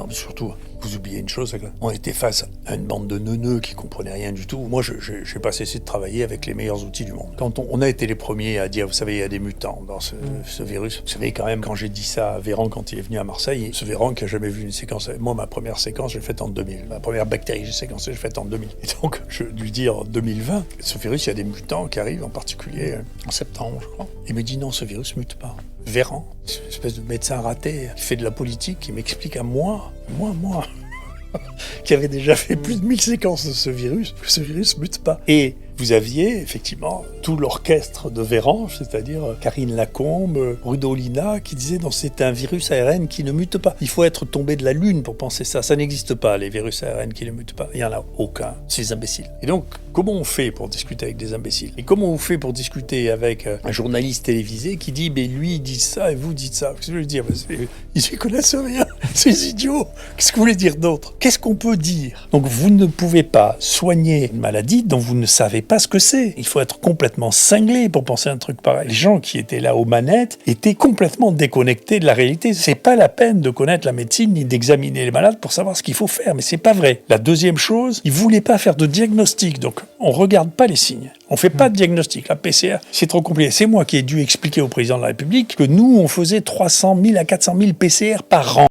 Non, mais surtout, vous oubliez une chose, on était face à une bande de neuneux qui comprenaient rien du tout. Moi, je n'ai pas cessé de travailler avec les meilleurs outils du monde. Quand on a été les premiers à dire, vous savez, il y a des mutants dans ce virus. Vous savez quand même, quand j'ai dit ça à Véran quand il est venu à Marseille, ce Véran qui n'a jamais vu une séquence. Moi, ma première séquence, je l'ai faite en 2000. Ma première bactérie que j'ai séquencée, je l'ai faite en 2000. Et donc, je lui dis en 2020, ce virus, il y a des mutants qui arrivent, en particulier en septembre, je crois. Il me dit non, ce virus mute pas. Véran, une espèce de médecin raté qui fait de la politique, qui m'explique à moi, qui avait déjà fait plus de 1000 séquences de ce virus, que ce virus mute pas. Et vous aviez effectivement tout l'orchestre de Véran, c'est-à-dire Karine Lacombe, Rudolina, qui disaient non, c'est un virus ARN qui ne mute pas. Il faut être tombé de la Lune pour penser ça. Ça n'existe pas, les virus ARN qui ne mutent pas. Il n'y en a aucun. C'est des imbéciles. Et donc, comment on fait pour discuter avec des imbéciles? Et comment on fait pour discuter avec un journaliste télévisé qui dit, mais lui, il dit ça et vous dites ça? Qu'est-ce que je veux dire? Ils ne connaissent rien. Ces idiots. Qu'est-ce que vous voulez dire d'autre? Qu'est-ce qu'on peut dire? Donc, vous ne pouvez pas soigner une maladie dont vous ne savez pas ce que c'est. Il faut être complètement cinglé pour penser un truc pareil. Les gens qui étaient là aux manettes étaient complètement déconnectés de la réalité. C'est pas la peine de connaître la médecine ni d'examiner les malades pour savoir ce qu'il faut faire, mais c'est pas vrai. La deuxième chose, ils voulaient pas faire de diagnostic, donc on regarde pas les signes. On fait pas de diagnostic. La PCR, c'est trop compliqué. C'est moi qui ai dû expliquer au président de la République que nous, on faisait 300 000 à 400 000 PCR par an.